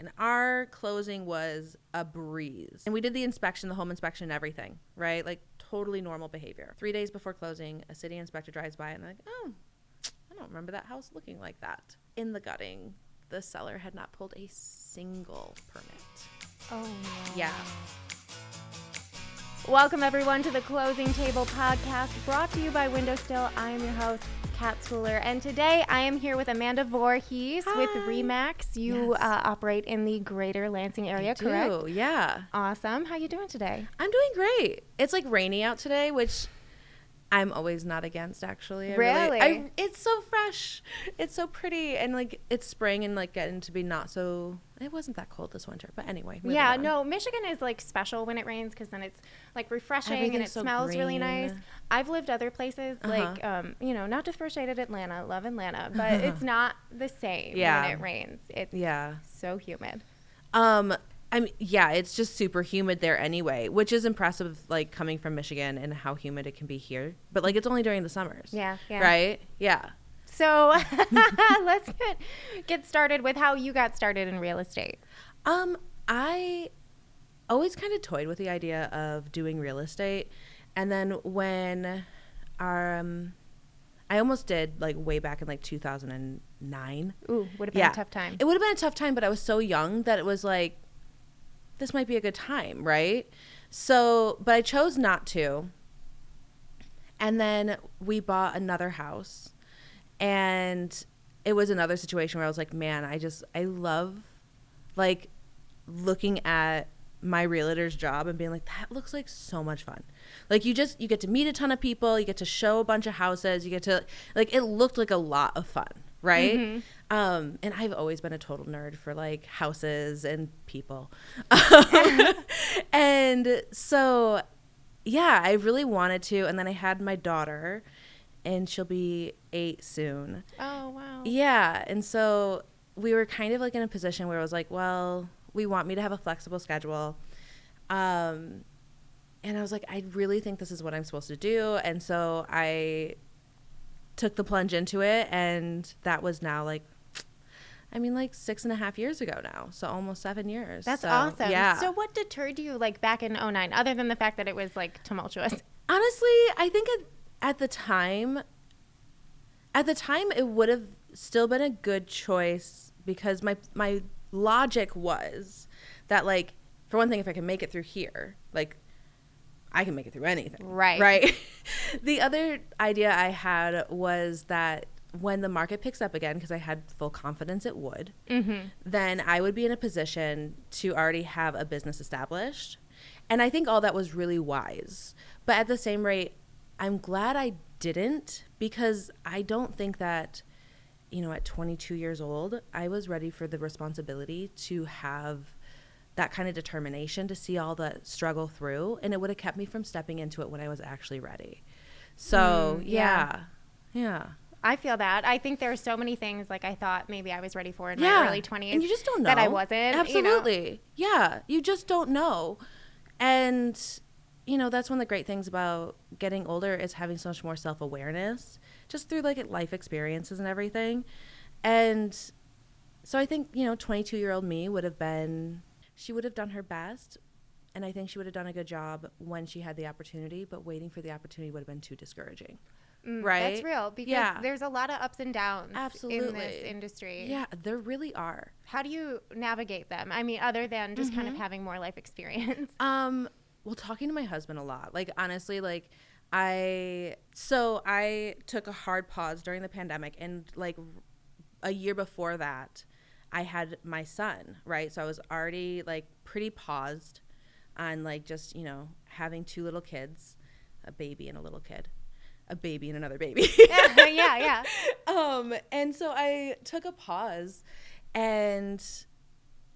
And our closing was a breeze. And we did the inspection, the home inspection and everything, right? Like totally normal behavior. 3 days before closing, a city inspector drives by and they're like, oh, I don't remember that house looking like that. In the gutting, the seller had not pulled a single permit. Oh, no. Yeah. Welcome, everyone, to the Closing Table Podcast, brought to you by Window Still. I am your host, Kat Schooler, and today I am here with Amanda Voorheis with Remax. You operate in the greater Lansing area, correct? Yeah. Awesome. How you doing today? I'm doing great. It's like rainy out today, which I'm always not against, actually. Really? It's so fresh. It's so pretty. And like it's spring and like getting to be not so, it wasn't that cold this winter. But anyway. Yeah, no, Michigan is like special when it rains because then it's like refreshing and it so smells really green. nice. I've lived other places like, not differentiated Atlanta, love Atlanta, but it's not the same when it rains. It's so humid. It's just super humid there anyway, which is impressive, like coming from Michigan and how humid it can be here. But like it's only during the summers. Yeah. Right? Yeah. So let's get started with how you got started in real estate. I always kind of toyed with the idea of doing real estate. And then when I almost did like way back in like 2009. Ooh, would have been a tough time. It would have been a tough time, but I was so young that it was like, this might be a good time, right? So, but I chose not to. And then we bought another house. And it was another situation where I was like, man, I love like looking at my realtor's job and being like, that looks like so much fun. Like you get to meet a ton of people, you get to show a bunch of houses, you get to like, it looked like a lot of fun. Right. Mm-hmm. And I've always been a total nerd for like houses and people. And so, yeah, I really wanted to. And then I had my daughter and she'll be 8 soon. Oh, wow. Yeah. And so we were kind of like in a position where I was like, well, we want me to have a flexible schedule. And I was like, I really think this is what I'm supposed to do. And so I took the plunge into it, and that was now like 6.5 years ago now, so almost 7 years. That's awesome. Yeah. So what deterred you like back in 2009, other than the fact that it was like tumultuous? Honestly, I think at the time it would have still been a good choice, because my logic was that, like, for one thing, if I can make it through here, like, I can make it through anything. Right. The other idea I had was that when the market picks up again, because I had full confidence it would, then I would be in a position to already have a business established. And I think all that was really wise. But at the same rate, I'm glad I didn't, because I don't think that, at 22 years old, I was ready for the responsibility to have that kind of determination to see all the struggle through, and it would have kept me from stepping into it when I was actually ready. So yeah. I feel that. I think there are so many things like I thought maybe I was ready for in my early 20s, and you just don't know that I wasn't. Absolutely. Yeah, you just don't know. And that's one of the great things about getting older, is having so much more self-awareness just through like life experiences and everything. And so I think 22-year-old me she would have done her best, and I think she would have done a good job when she had the opportunity, but waiting for the opportunity would have been too discouraging. Right? That's real, because there's a lot of ups and downs in this industry. Yeah, there really are. How do you navigate them? I mean, other than just kind of having more life experience? Well, talking to my husband a lot. Like, honestly, like, I took a hard pause during the pandemic, and like a year before that, I had my son, right? So I was already like pretty paused on like just, having 2 little kids, a baby and a little kid, a baby and another baby. Yeah. And so I took a pause, and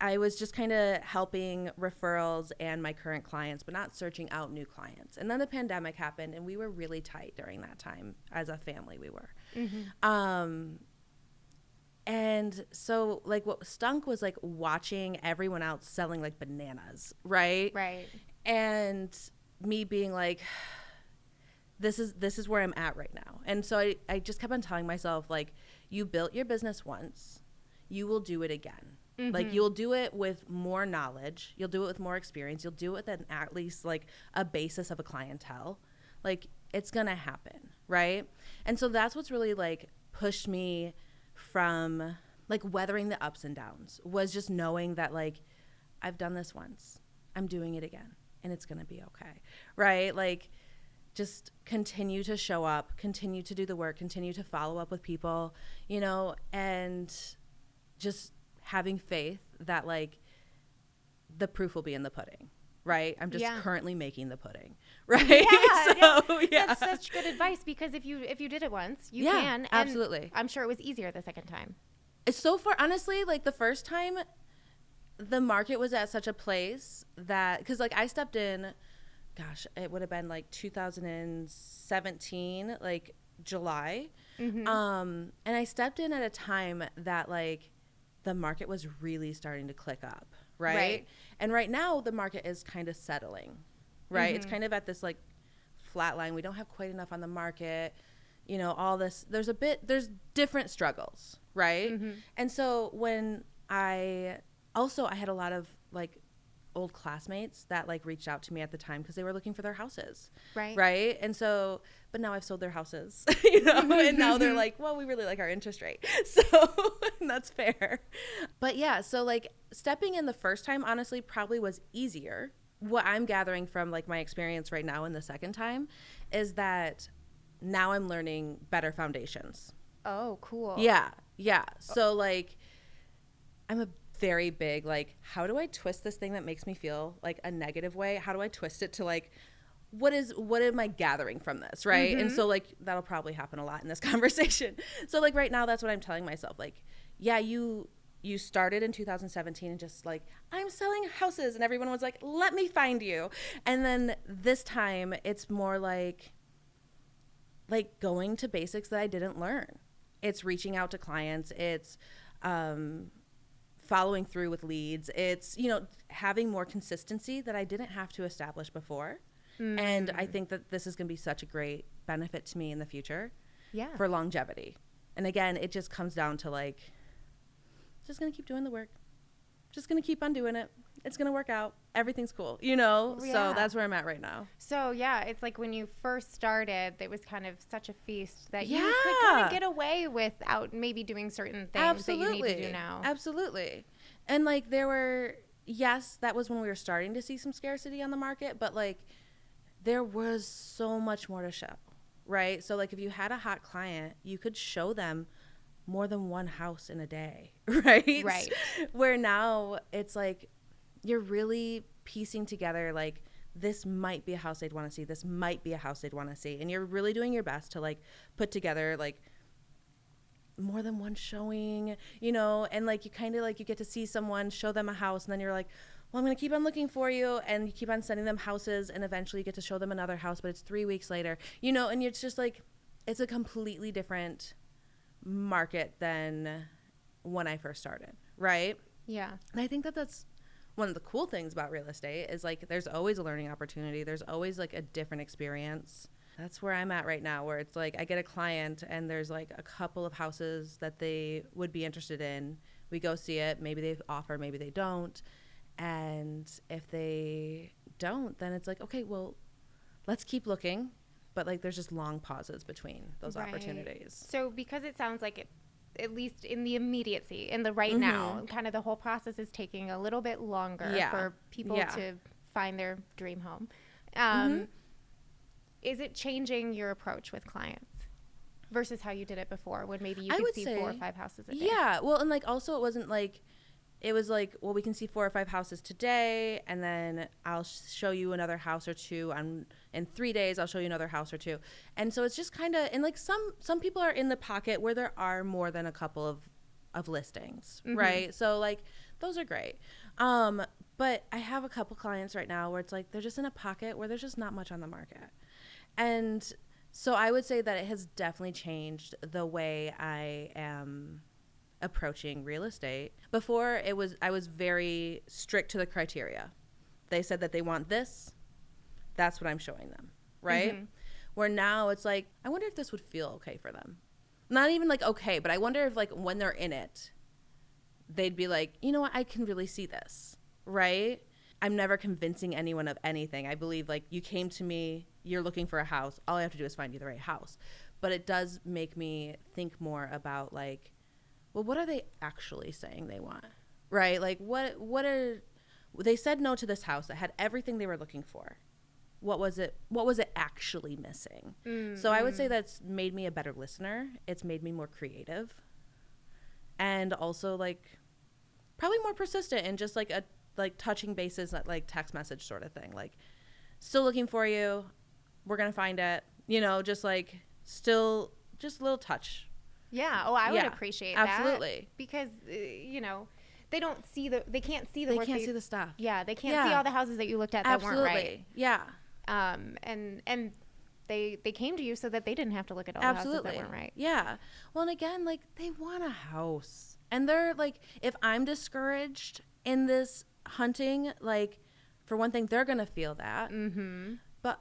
I was just kind of helping referrals and my current clients, but not searching out new clients. And then the pandemic happened, and we were really tight during that time. As a family, we were. And so like what stunk was like watching everyone else selling like bananas, right? Right. And me being like, this is where I'm at right now. And so I just kept on telling myself, like, you built your business once, you will do it again. Like you'll do it with more knowledge. You'll do it with more experience. You'll do it with at least like a basis of a clientele. Like it's going to happen. Right. And so that's what's really like pushed me from like weathering the ups and downs, was just knowing that like I've done this once, I'm doing it again, and it's going to be okay. Right. Like just continue to show up, continue to do the work, continue to follow up with people, you know, and just having faith that like the proof will be in the pudding, right? I'm just currently making the pudding, right? That's such good advice, because if you did it once, you can. And absolutely. I'm sure it was easier the second time. It's so far, honestly, like the first time the market was at such a place that, because like I stepped in, gosh, it would have been like 2017, like July. And I stepped in at a time that like the market was really starting to click up, right? And right now the market is kind of settling, right? It's kind of at this like flat line. We don't have quite enough on the market, you know, all this, there's different struggles, right? And so when I had a lot of like old classmates that like reached out to me at the time because they were looking for their houses, right? And so, but now I've sold their houses, you know, and now they're like, well, we really like our interest rate, so that's fair. But yeah, so like stepping in the first time honestly probably was easier. What I'm gathering from like my experience right now in the second time is that now I'm learning better foundations. Oh, cool. Yeah. So like I'm a very big like, how do I twist this thing that makes me feel like a negative way? How do I twist it to like, what am I gathering from this, right? And so like that'll probably happen a lot in this conversation. So like right now that's what I'm telling myself, like, yeah, you started in 2017 and just like, I'm selling houses, and everyone was like, let me find you. And then this time it's more like going to basics that I didn't learn. It's reaching out to clients. It's following through with leads. It's, you know, having more consistency that I didn't have to establish before. And I think that this is going to be such a great benefit to me in the future for longevity. And again, it just comes down to like, just going to keep doing the work. Just going to keep on doing it. It's going to work out. Everything's cool, you know? So that's where I'm at right now. So yeah, it's like when you first started, it was kind of such a feast that you could kind of get away without maybe doing certain things that you need to do now. Absolutely. And like there were, yes, that was when we were starting to see some scarcity on the market, but like there was so much more to show, right? So like if you had a hot client, you could show them more than one house in a day, right? Right. Where now it's like you're really piecing together like this might be a house they'd want to see, this might be a house they'd want to see, and you're really doing your best to like put together like more than one showing, you know, and like you kind of like you get to see someone, show them a house, and then you're like, well, I'm going to keep on looking for you, and you keep on sending them houses, and eventually you get to show them another house, but it's 3 weeks later, you know, and it's just like it's a completely different market than when I first started, right? Yeah. And I think that that's one of the cool things about real estate is like there's always a learning opportunity. There's always like a different experience. That's where I'm at right now, where it's like I get a client and there's like a couple of houses that they would be interested in. We go see it. Maybe they offer, maybe they don't. And if they don't, then it's like, okay, well, let's keep looking. But like there's just long pauses between those opportunities. So because it sounds like it, at least in the immediacy, in the right now, kind of the whole process is taking a little bit longer for people to find their dream home. Is it changing your approach with clients versus how you did it before, when maybe you could see 4 or 5 houses a day? Yeah. Well, and like also it wasn't like, it was like, well, we can see 4 or 5 houses today, and then I'll show you another house or two in 3 days. I'll show you another house or two. And so it's just kind of, and like some people are in the pocket where there are more than a couple of listings, right? So like those are great. But I have a couple clients right now where it's like they're just in a pocket where there's just not much on the market. And so I would say that it has definitely changed the way I am approaching real estate. Before I was very strict to the criteria. They said that they want this, that's what I'm showing them, right? Where now it's like, I wonder if this would feel okay for them. Not even like okay, but I wonder if like when they're in it, they'd be like, you know what, I can really see this, right? I'm never convincing anyone of anything. I believe like you came to me, you're looking for a house. All I have to do is find you the right house. But it does make me think more about like, well, what are they actually saying they want, right? Like what are, they said no to this house that had everything they were looking for. What was it actually missing? Mm-hmm. So I would say that's made me a better listener. It's made me more creative. And also like probably more persistent and just like touching bases, like text message sort of thing. Like still looking for you. We're going to find it, you know, just like still just a little touch. Yeah. Oh, I would appreciate that. Absolutely. Because, you know, they can't see the stuff. Yeah. They can't see all the houses that you looked at that weren't right. Yeah. And they came to you so that they didn't have to look at all the houses that weren't right. Yeah. Well, and again, like they want a house, and they're like, if I'm discouraged in this hunting, like for one thing, they're gonna feel that, but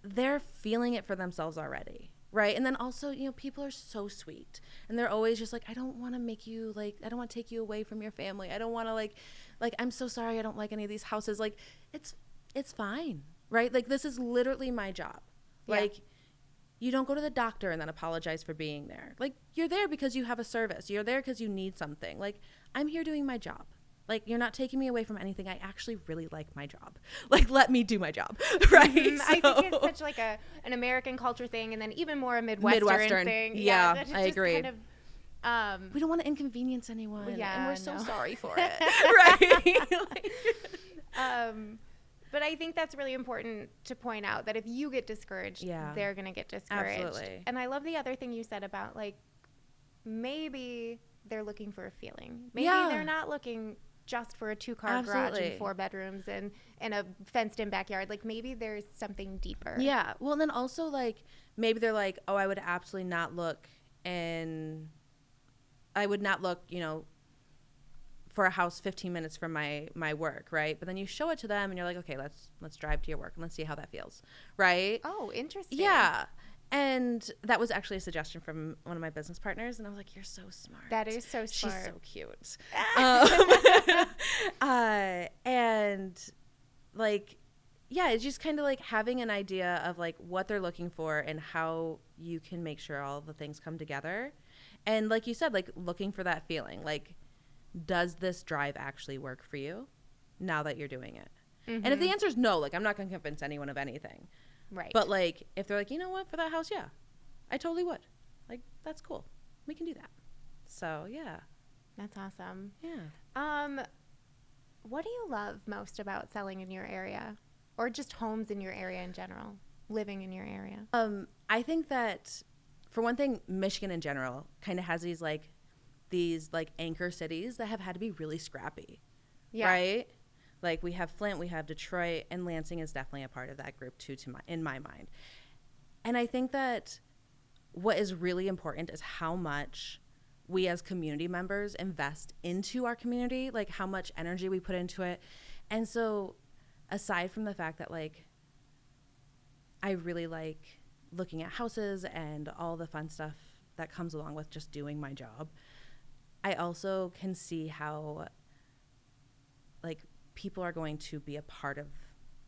they're feeling it for themselves already. Right. And then also, you know, people are so sweet and they're always just like, I don't want to make you like, I don't want to take you away from your family. I don't want to like, I'm so sorry. I don't like any of these houses. Like it's fine. Right. Like this is literally my job. Yeah. Like you don't go to the doctor and then apologize for being there. Like you're there because you have a service. You're there because you need something. Like I'm here doing my job. Like you're not taking me away from anything. I actually really like my job. Like let me do my job, right? So. I think it's such like an American culture thing, and then even more a Midwestern thing. Yeah, I agree. Kind of, we don't want to inconvenience anyone, and we're so sorry for it, right? But I think that's really important to point out that if you get discouraged, they're gonna get discouraged. Absolutely. And I love the other thing you said about like maybe they're looking for a feeling. Maybe they're not looking just for a 2-car garage and 4 bedrooms and a fenced-in backyard. Like maybe there's something deeper. Yeah. Well, and then also like maybe they're like, oh, I would absolutely not look, you know, for a house 15 minutes from my work, right? But then you show it to them and you're like, okay, let's drive to your work and let's see how that feels, right? Oh, interesting. Yeah. And that was actually a suggestion from one of my business partners. And I was like, you're so smart. That is so smart. She's so cute. And like, yeah, it's just kind of like having an idea of like what they're looking for and how you can make sure all the things come together. And like you said, like looking for that feeling, like, does this drive actually work for you now that you're doing it? Mm-hmm. And if the answer is no, like I'm not going to convince anyone of anything. Right. But like if they're like, you know what, for that house, yeah, I totally would. Like that's cool. We can do that. So yeah. That's awesome. Yeah. What do you love most about selling in your area, or just homes in your area in general, living in your area? I think that for one thing, Michigan in general kind of has these anchor cities that have had to be really scrappy. Yeah. Right? Like we have Flint, we have Detroit, and Lansing is definitely a part of that group too, in my mind. And I think that what is really important is how much we as community members invest into our community, like how much energy we put into it. And so aside from the fact that like I really like looking at houses and all the fun stuff that comes along with just doing my job, I also can see how like people are going to be a part of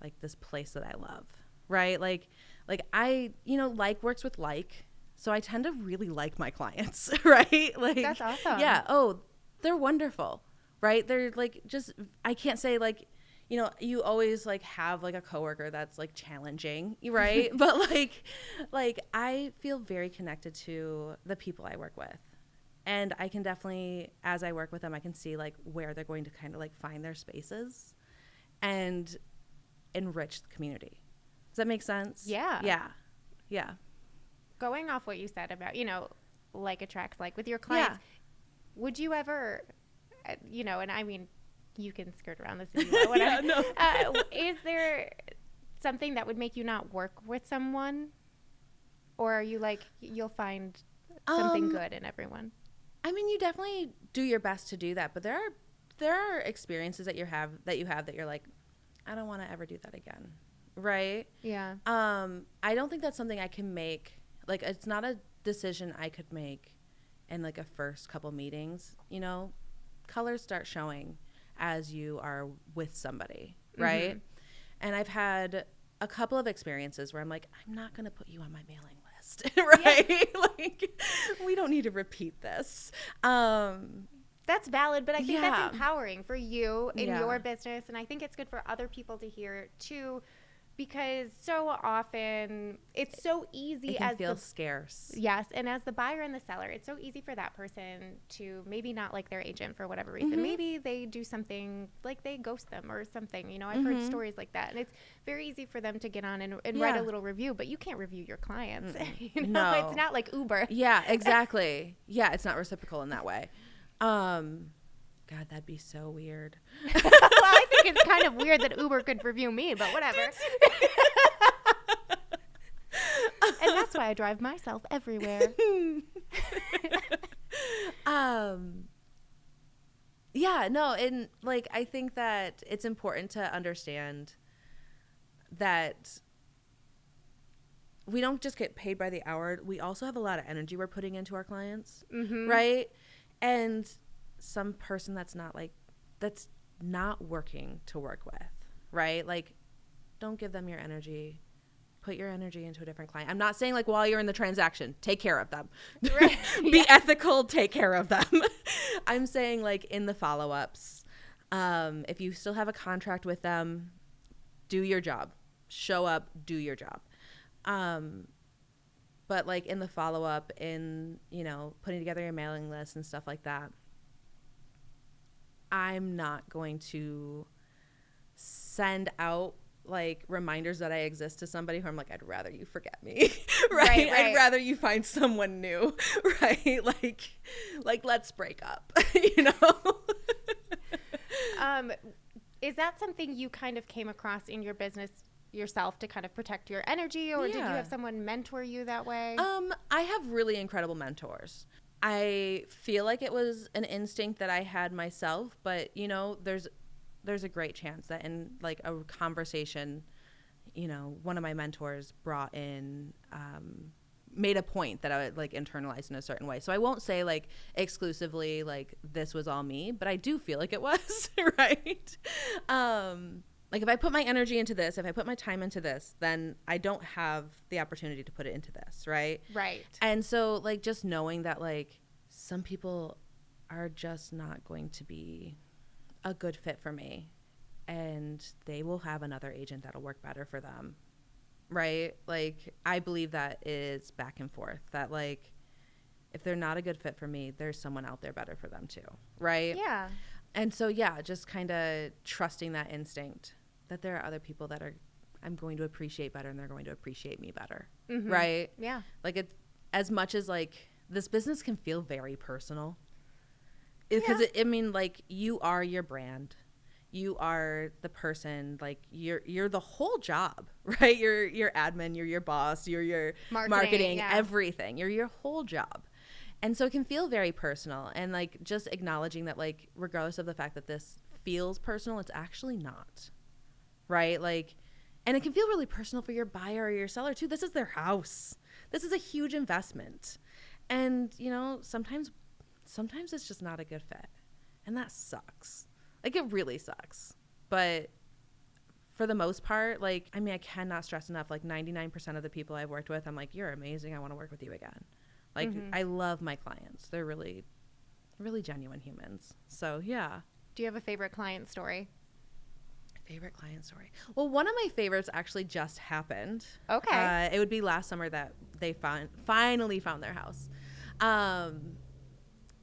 like this place that I love, right? Like I, you know, like works with like, so I tend to really like my clients, right? Like that's awesome. Yeah. Oh, they're wonderful, right? They're like just, I can't say like, you know, you always like have like a coworker that's like challenging, right? But like I feel very connected to the people I work with. And I can definitely, as I work with them, I can see like where they're going to kind of like find their spaces and enrich the community. Does that make sense? Yeah. Yeah. Yeah. Going off what you said about, you know, like attracts like with your clients, would you ever, you know, and I mean, you can skirt around this if you want. Yeah, no. Is there something that would make you not work with someone? Or are you like, you'll find something good in everyone? I mean, you definitely do your best to do that, but there are experiences that you have that you're like, I don't want to ever do that again, right? Yeah. I don't think that's something I can make. Like, it's not a decision I could make in like a first couple meetings, you know, colors start showing as you are with somebody, right? Mm-hmm. And I've had a couple of experiences where I'm like, I'm not going to put you on my mailing list, right? Yeah. Like, we don't need to repeat this. That's valid, but I think that's empowering for you in your business, and I think it's good for other people to hear too, because so often it's so easy. It can feel scarce. Yes, and as the buyer and the seller, it's so easy for that person to maybe not like their agent for whatever reason. Mm-hmm. Maybe they do something like they ghost them or something. You know, I've heard stories like that, and it's very easy for them to get on and write a little review, but you can't review your clients. You know, no. It's not like Uber. Yeah, exactly. Yeah, it's not reciprocal in that way. God, that'd be so weird. Well, I think it's kind of weird that Uber could review me, but whatever. And that's why I drive myself everywhere. Yeah, no, and like I think that it's important to understand that we don't just get paid by the hour. We also have a lot of energy we're putting into our clients, right? And some person that's not working to work with, right? Like, don't give them your energy. Put your energy into a different client. I'm not saying like while you're in the transaction, take care of them. Right. Be ethical, take care of them. I'm saying like in the follow-ups, if you still have a contract with them, do your job. Show up, do your job. But like in the follow-up, in, you know, putting together your mailing list and stuff like that, I'm not going to send out like reminders that I exist to somebody who I'm like, I'd rather you forget me. Right? I'd rather you find someone new. Right? Like let's break up, you know? Is that something you kind of came across in your business yourself to kind of protect your energy, or did you have someone mentor you that way? I have really incredible mentors. I feel like it was an instinct that I had myself, but you know, there's a great chance that in like a conversation, you know, one of my mentors brought in, made a point that I would like internalize in a certain way. So I won't say like exclusively like this was all me, but I do feel like it was, right? Like if I put my energy into this, if I put my time into this, then I don't have the opportunity to put it into this, right? Right. And so like just knowing that like some people are just not going to be a good fit for me, and they will have another agent that'll work better for them, right? Like I believe that is back and forth, that like if they're not a good fit for me, there's someone out there better for them too, right? Yeah. And so yeah, just kind of trusting that instinct that there are other people that I'm going to appreciate better, and they're going to appreciate me better, right? Yeah. Like it, as much as like this business can feel very personal, because I mean, like you are your brand, you are the person, like you're the whole job, right? You're admin, you're your boss, you're your marketing everything. You're your whole job. And so it can feel very personal, and like just acknowledging that like regardless of the fact that this feels personal, it's actually not, right? Like, and it can feel really personal for your buyer or your seller too. This is their house. This is a huge investment. And you know, sometimes it's just not a good fit, and that sucks. Like it really sucks. But for the most part, like, I mean, I cannot stress enough, like 99% of the people I've worked with, I'm like, you're amazing. I want to work with you again. Like, I love my clients. They're really, really genuine humans. So, yeah. Do you have a favorite client story? Favorite client story? Well, one of my favorites actually just happened. Okay. It would be last summer that they finally found their house.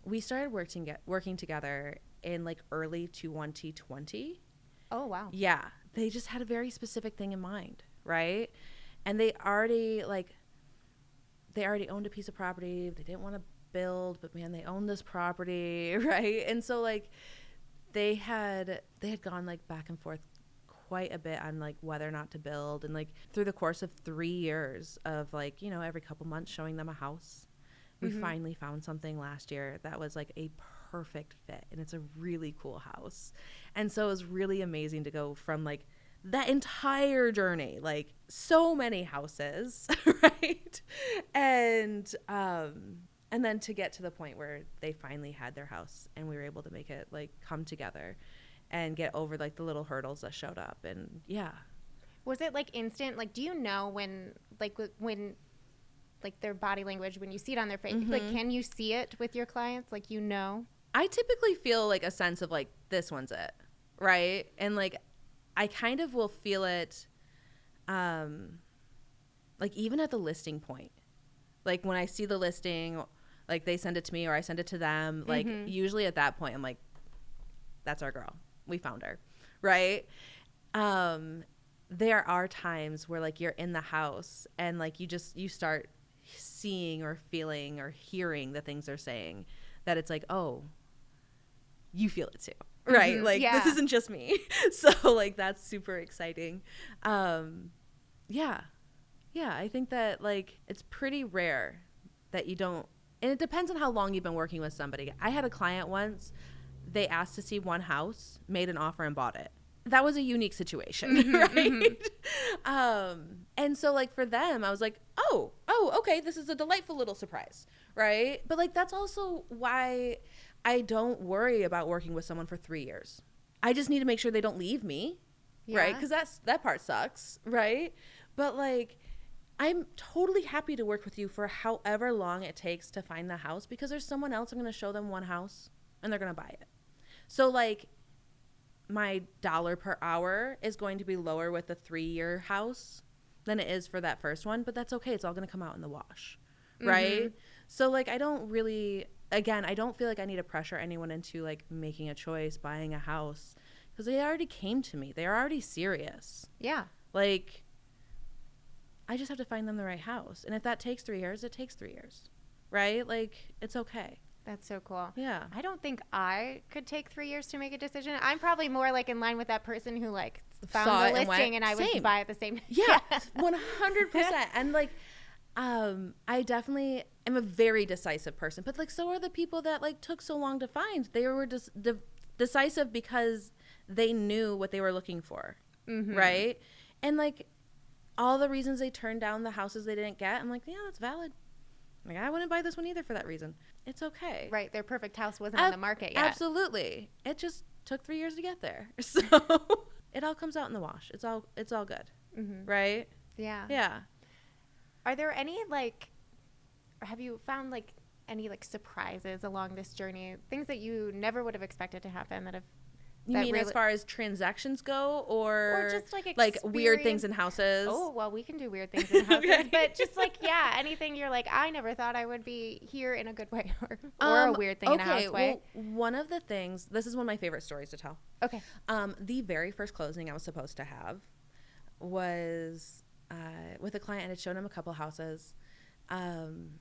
We started working together in like early 2020. Oh, wow. Yeah. They just had a very specific thing in mind, right? And they already owned a piece of property. They didn't want to build, but man, they owned this property, right? And so like they had gone like back and forth quite a bit on like whether or not to build, and like through the course of 3 years of like, you know, every couple months showing them a house, we finally found something last year that was like a perfect fit, and it's a really cool house. And so it was really amazing to go from like that entire journey, like so many houses, right? And And then to get to the point where they finally had their house and we were able to make it like come together and get over like the little hurdles that showed up. And yeah. Was it like instant? Like, do you know when like their body language, when you see it on their face, like, can you see it with your clients? Like, I typically feel like a sense of like, this one's it. Right. And like, I kind of will feel it, like even at the listing point, like when I see the listing, like they send it to me or I send it to them, like usually at that point I'm like, that's our girl. We found her. Right. There are times where like you're in the house and like you start seeing or feeling or hearing the things they're saying that it's like, oh, you feel it too. Right. Like this isn't just me. So like, that's super exciting. Yeah. I think that like, it's pretty rare that you don't, and it depends on how long you've been working with somebody. I had a client once, they asked to see one house, made an offer and bought it. That was a unique situation, right? And so like for them, I was like, oh, okay, this is a delightful little surprise, right? But like that's also why I don't worry about working with someone for 3 years. I just need to make sure they don't leave me, right? Because that part sucks, right? But like, I'm totally happy to work with you for however long it takes to find the house, because there's someone else I'm going to show them one house and they're going to buy it. So like my dollar per hour is going to be lower with the 3-year house than it is for that first one, but that's okay. It's all going to come out in the wash. Right. So like, I don't really, again, I don't feel like I need to pressure anyone into like making a choice, buying a house, because they already came to me. They're already serious. Yeah. Like, I just have to find them the right house. And if that takes 3 years, it takes 3 years. Right. Like, it's okay. That's so cool. Yeah. I don't think I could take 3 years to make a decision. I'm probably more like in line with that person who like found the listing and I would buy it the same. Yeah. 100%. And like, I definitely am a very decisive person, but like, so are the people that like took so long to find. They were just decisive because they knew what they were looking for. Right. And like all the reasons they turned down the houses they didn't get, I'm like, yeah, that's valid. Like, I wouldn't buy this one either for that reason. It's okay. Right. Their perfect house wasn't on the market yet. Absolutely. It just took 3 years to get there. So it all comes out in the wash. It's all good. Right. Yeah. Yeah. Are there any like, or have you found like any like surprises along this journey? Things that you never would have expected to happen that have. You mean really, as far as transactions go, or just like weird things in houses? Oh, well, we can do weird things in houses, okay. But just like, yeah, anything you're like, I never thought I would be here in a good way, or a weird thing in a house way. Well, one of the things, this is one of my favorite stories to tell. Okay. The very first closing I was supposed to have was with a client, and had shown him a couple houses, and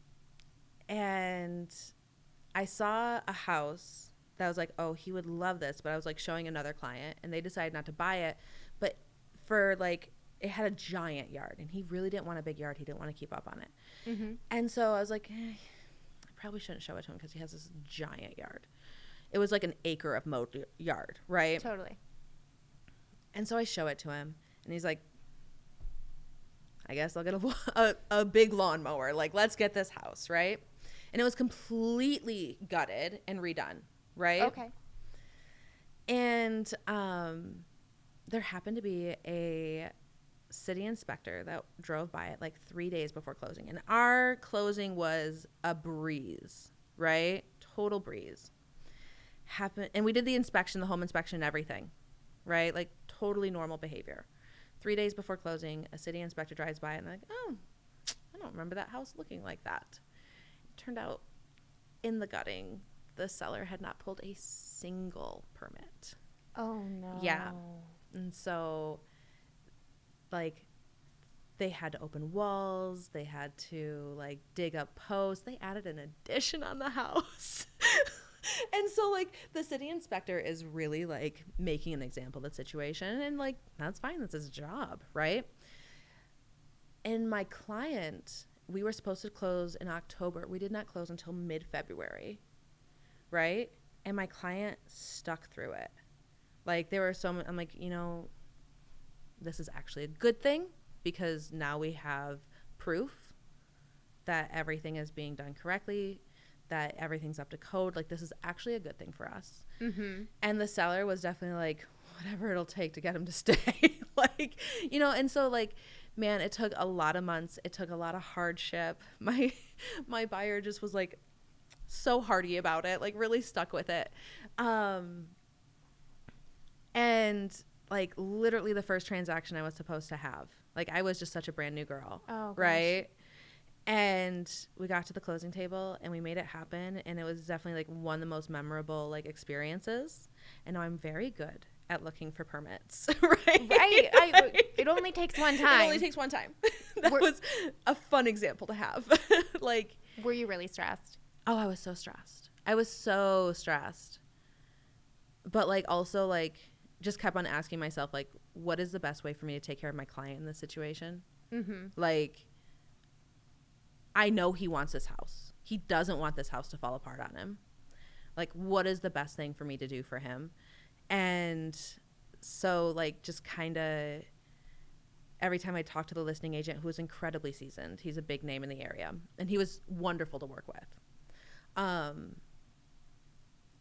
I saw a house that I was like, oh, he would love this, but I was like showing another client and they decided not to buy it, but for like, it had a giant yard and he really didn't want a big yard. He didn't want to keep up on it. And so I was like, I probably shouldn't show it to him because he has this giant yard. It was like an acre of mowed yard, right? Totally. And so I show it to him and he's like, I guess I'll get a big lawnmower. Like, let's get this house, right? And it was completely gutted and redone. Right. Okay. And there happened to be a city inspector that drove by it like 3 days before closing. And our closing was a breeze, right? Total breeze. And we did the inspection, the home inspection and everything, right? Like totally normal behavior. 3 days before closing, a city inspector drives by and they're like, oh, I don't remember that house looking like that. It turned out in the gutting, the seller had not pulled a single permit. Oh, no. Yeah. And so, like, they had to open walls. They had to, like, dig up posts. They added an addition on the house. And so, like, the city inspector is really, like, making an example of the situation. And, like, that's fine. That's his job, right? And my client, we were supposed to close in October. We did not close until mid-February. Right? And my client stuck through it. Like, there were I'm like, this is actually a good thing because now we have proof that everything is being done correctly. that everything's up to code. Like, this is actually a good thing for us. And the seller was definitely like, whatever it'll take to get him to stay. Like, you know, and so like, man, it took a lot of months. It took a lot of hardship. My buyer just was like so hardy about it, like really stuck with it. And like literally the first transaction I was supposed to have, like I was just such a brand new girl. Oh, gosh. Right. And we got to the closing table and we made it happen. And it was definitely like one of the most memorable like experiences. And now I'm very good at looking for permits. Right. It only takes one time. It only takes one time. That was a fun example to have. Like, were you really stressed? Oh, I was so stressed. I was so stressed. But like also like just kept on asking myself, like, what is the best way for me to take care of my client in this situation? Like, I know he wants this house. He doesn't want this house to fall apart on him. Like, what is the best thing for me to do for him? And so like just kind of every time I talked to the listing agent, who was incredibly seasoned, he's a big name in the area, and he was wonderful to work with.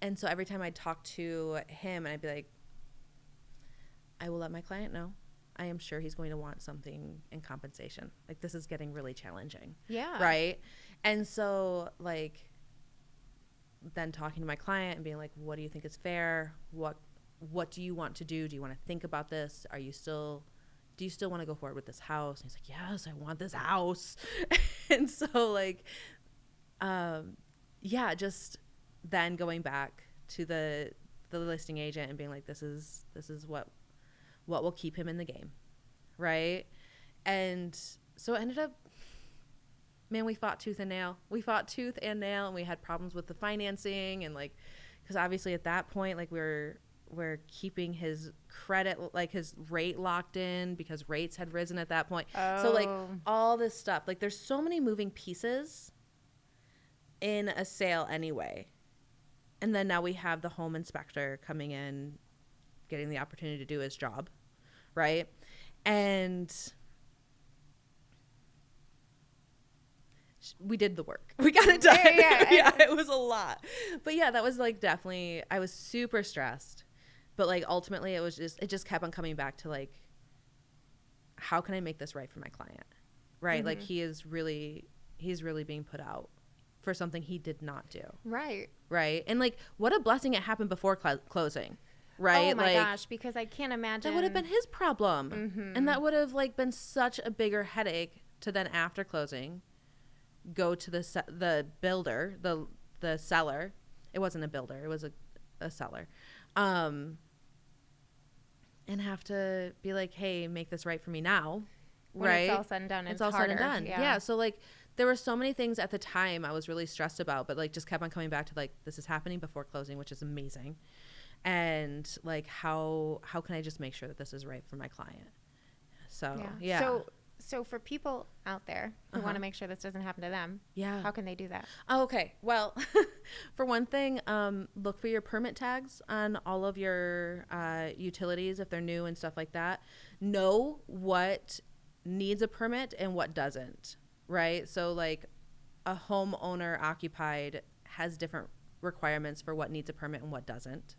And so every time I'd talk to him and I'd be like, I will let my client know. I am sure he's going to want something in compensation. Like, this is getting really challenging. Yeah. Right. And so like then talking to my client and being like, what do you think is fair? What do you want to do? Do you want to think about this? Do you still want to go forward with this house? And he's like, yes, I want this house. And so like, yeah, just then going back to the listing agent and being like, this is what will keep him in the game. Right. And so it ended up, man, we fought tooth and nail. And we had problems with the financing and like, because obviously at that point, like we're keeping his credit, like his rate locked in because rates had risen at that point. Oh. So like all this stuff, like there's so many moving pieces in a sale anyway. And then now we have the home inspector coming in, getting the opportunity to do his job. Right. And we did the work. We got it done. Yeah, it was a lot. But yeah, that was like definitely, I was super stressed. But like ultimately it just kept on coming back to like, how can I make this right for my client? Right. Like he's really being put out for something he did not do. Right. Right. And like, what a blessing it happened before closing. Right. Oh my gosh. Because I can't imagine. That would have been his problem. And that would have like been such a bigger headache to then after closing go to the builder, the seller. It wasn't a builder. It was a seller. And have to be like, hey, make this right for me now. When right. It's all said and done. It's all harder. said and done. Yeah. So like there were so many things at the time I was really stressed about, but like just kept on coming back to like, this is happening before closing, which is amazing. And like, how can I just make sure that this is right for my client? So, yeah. So for people out there who want to make sure this doesn't happen to them, how can they do that? Oh, okay. Well, for one thing, look for your permit tags on all of your utilities if they're new and stuff like that. Know what needs a permit and what doesn't, right? So like a homeowner occupied has different requirements for what needs a permit and what doesn't,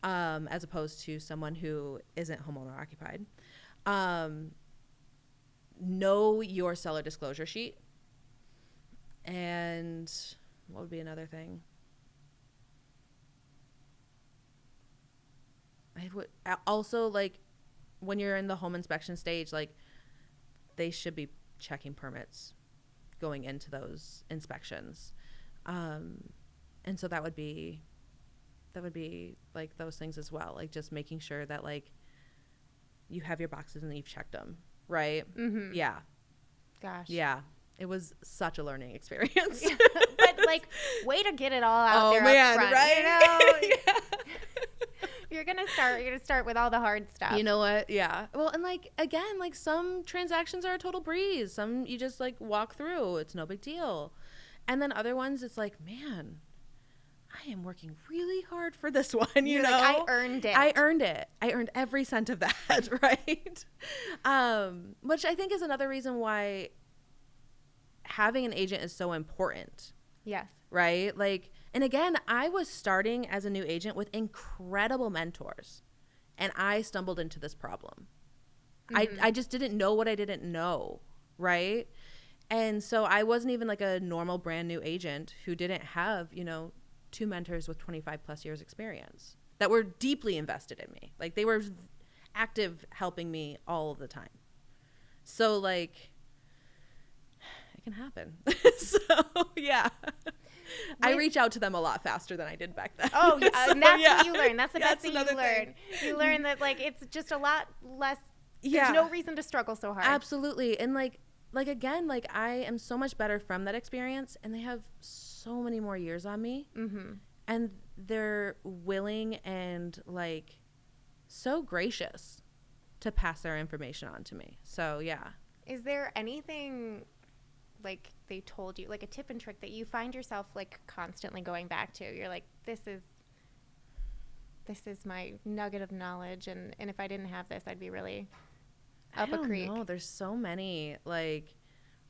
as opposed to someone who isn't homeowner occupied. Know your seller disclosure sheet. And what would be another thing? I would also, like, when you're in the home inspection stage, like, they should be checking permits going into those inspections. And so that would be like those things as well. Like just making sure that like you have your boxes and you've checked them. Right. Yeah. Gosh. Yeah. It was such a learning experience. But like, way to get it all out there man, up front. Right? You know? You're gonna start with all the hard stuff. You know what? Yeah. Well, and like again, like some transactions are a total breeze. Some you just like walk through. It's no big deal. And then other ones, it's like, man, I am working really hard for this one, you know? Like, I earned it. I earned every cent of that, right? Which I think is another reason why having an agent is so important. Yes. right? Like, and again, I was starting as a new agent with incredible mentors, and I stumbled into this problem. I just didn't know what I didn't know, right? And so I wasn't even like a normal brand new agent who didn't have, you know, 2 mentors with 25 plus years experience that were deeply invested in me. Like, they were active helping me all of the time. So like, it can happen. So yeah, I reach out to them a lot faster than I did back then. Oh yeah, So, and that's what you learn. That's the best thing you another learn. thing. You learn that like it's just a lot less. Yeah, There's no reason to struggle so hard. absolutely. And like again, like I am so much better from that experience, and they have so many more years on me, and they're willing and like so gracious to pass their information on to me. So yeah. Is there anything like they told you, like a tip and trick that you find yourself like constantly going back to? You're like, this is my nugget of knowledge, and if I didn't have this, I'd be really up a creek. No, there's so many like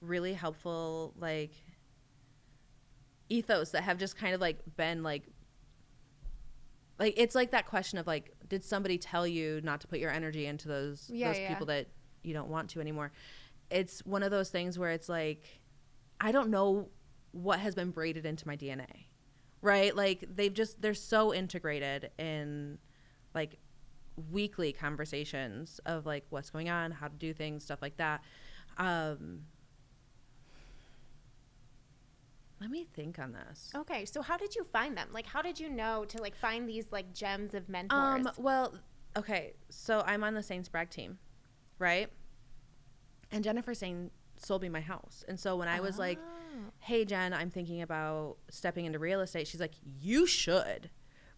really helpful like ethos that have just kind of like been like it's like that question of like, did somebody tell you not to put your energy into those people that you don't want to anymore? It's one of those things where it's like, I don't know what has been braided into my DNA, right? Like they're so integrated in like weekly conversations of like what's going on, how to do things, stuff like that. Let me think on this. Okay, so how did you find them? Like, how did you know to like find these like gems of mentors? Well, okay, so I'm on the St. Sprague team, right? And Jennifer Sain sold me my house. And so when I was like, hey, Jen, I'm thinking about stepping into real estate, she's like, you should.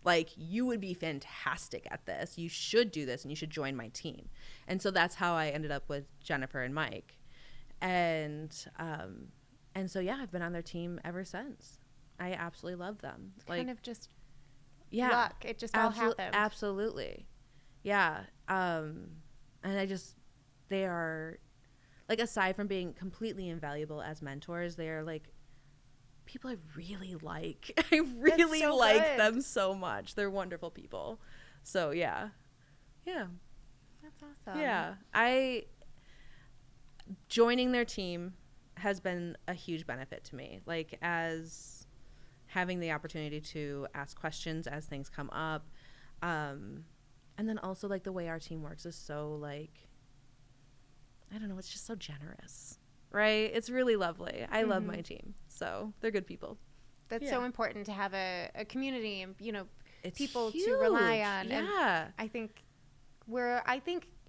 Like, you would be fantastic at this. You should do this, and you should join my team. And so that's how I ended up with Jennifer and Mike. And so, yeah, I've been on their team ever since. I absolutely love them. It's like, kind of just luck. It just all happened. Absolutely. Yeah. And they are, like, aside from being completely invaluable as mentors, they are, like, people I really like. I really like them so much. They're wonderful people. So, yeah. Yeah. That's awesome. Yeah. Joining their team has been a huge benefit to me, like as having the opportunity to ask questions as things come up, and then also like the way our team works is so like, I don't know, it's just so generous, right? It's really lovely. I love my team, so they're good people. That's so important to have a community and, you know, it's people huge. To rely on. Yeah, and I think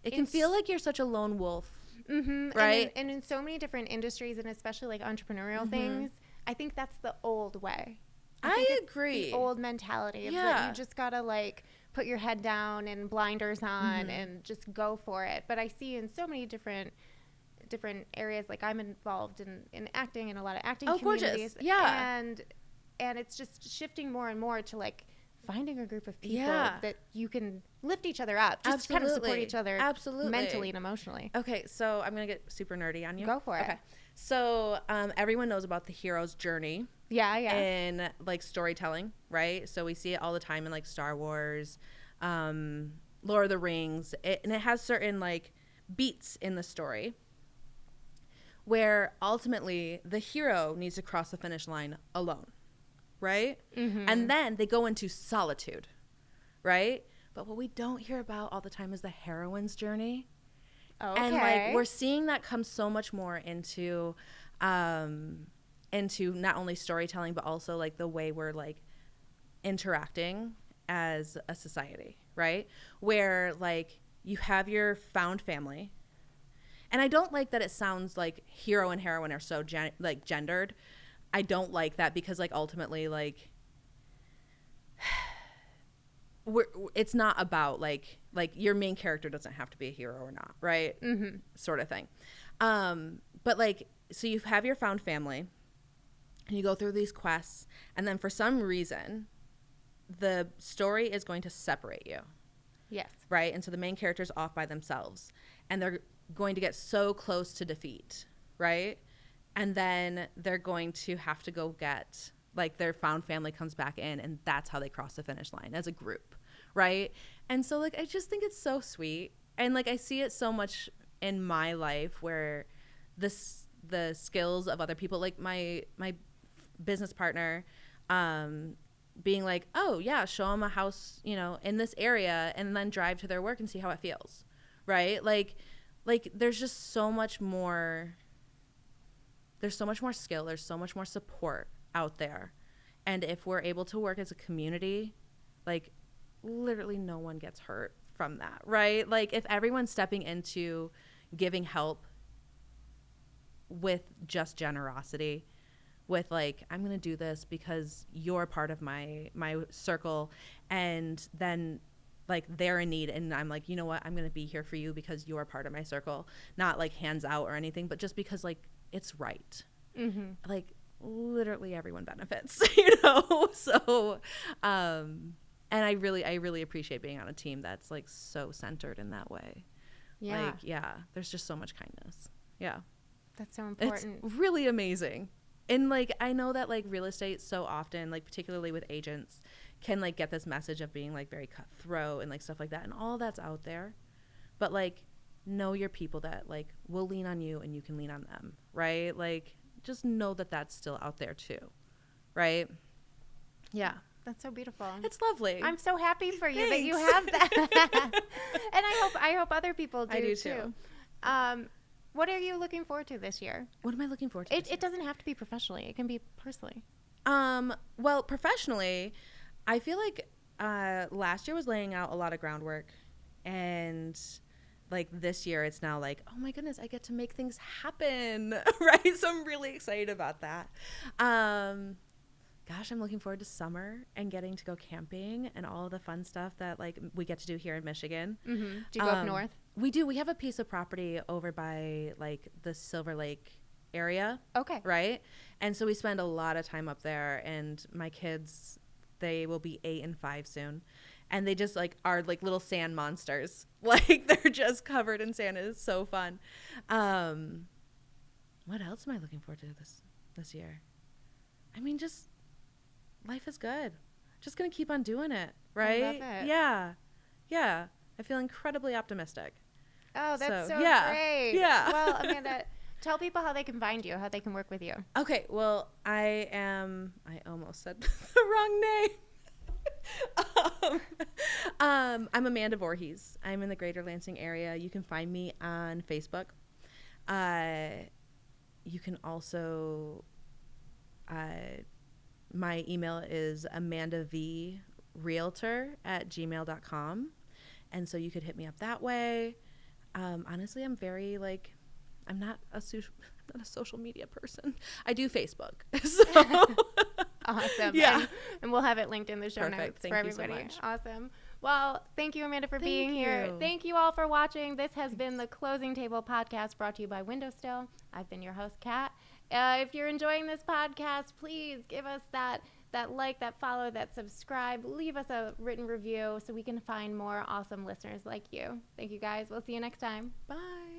it can feel like you're such a lone wolf. Right. And in so many different industries, and especially like entrepreneurial things, I think that's the old way. I agree. The old mentality of that you just gotta like put your head down and blinders on and just go for it. But I see in so many different areas, like I'm involved in acting and a lot of acting communities. Gorgeous. Yeah. And it's just shifting more and more to like finding a group of people that you can lift each other up, just to kind of support each other mentally and emotionally. Okay, so I'm going to get super nerdy on you. Go for it. Okay. So everyone knows about the hero's journey. Yeah. In like storytelling, right? So we see it all the time in like Star Wars, Lord of the Rings, and it has certain like beats in the story where ultimately the hero needs to cross the finish line alone. Right? And then they go into solitude, right? But what we don't hear about all the time is the heroine's journey. Okay. And like we're seeing that come so much more into not only storytelling but also like the way we're like interacting as a society, right? Where like you have your found family. And I don't like that it sounds like hero and heroine are so gendered. I don't like that because like ultimately like it's not about like your main character doesn't have to be a hero or not, right? Sort of thing. But like, so you have your found family and you go through these quests, and then for some reason the story is going to separate you. Yes. Right? And so the main character's off by themselves and they're going to get so close to defeat, right? And then they're going to have to go get like their found family comes back in, and that's how they cross the finish line as a group, right? And so like I just think it's so sweet, and like I see it so much in my life where the skills of other people, like my business partner, being like, oh yeah, show them a house, you know, in this area, and then drive to their work and see how it feels, right? Like there's just so much more. There's so much more skill. There's so much more support out there. And if we're able to work as a community, like literally no one gets hurt from that, right? Like if everyone's stepping into giving help with just generosity, with like, I'm going to do this because you're part of my circle, and then like they're in need and I'm like, you know what, I'm going to be here for you because you're part of my circle, not like hands out or anything, but just because like it's right. Like literally everyone benefits, you know? So, and I really appreciate being on a team that's like so centered in that way. Yeah. Like, yeah, there's just so much kindness. Yeah. That's so important. It's really amazing. And like, I know that like real estate so often, like particularly with agents, can like get this message of being like very cutthroat and like stuff like that. And all that's out there. But like, know your people that like will lean on you and you can lean on them, right? Like just know that that's still out there too, right? Yeah. That's so beautiful. It's lovely. I'm so happy for you that you have that. And I hope other people do, I do too. What are you looking forward to this year? What am I looking forward to? It doesn't have to be professionally. It can be personally. Well, professionally, I feel like last year was laying out a lot of groundwork, and like this year it's now like, oh my goodness, I get to make things happen, right? So I'm really excited about that. Gosh, I'm looking forward to summer and getting to go camping and all of the fun stuff that like we get to do here in Michigan. Do you go up north? We do. We have a piece of property over by like the Silver Lake area. Okay. Right? And so we spend a lot of time up there, and my kids, they will be 8 and 5 soon. And they just like are like little sand monsters. Like they're just covered in sand. It is so fun. What else am I looking forward to this year? I mean, just life is good. Just going to keep on doing it. Right? I love it. Yeah. Yeah. I feel incredibly optimistic. Oh, that's so yeah. great. Yeah. Well, Amanda, tell people how they can find you, how they can work with you. Okay. Well, I almost said the wrong name. I'm Amanda Voorheis. I'm in the greater Lansing area. You can find me on Facebook. You can also, my email is amandav.realtor@gmail.com. And so you could hit me up that way. Honestly, I'm very like, I'm not a social media person. I do Facebook. So Awesome. Yeah. And we'll have it linked in the show Perfect. notes Thank for you so everybody. much. Awesome. Well, thank you, Amanda, for being here. Thank you all for watching. This has been the Closing Table Podcast brought to you by Window Still. I've been your host, Kat. If you're enjoying this podcast, please give us that like, that follow, that subscribe. Leave us a written review so we can find more awesome listeners like you. Thank you, guys. We'll see you next time. Bye.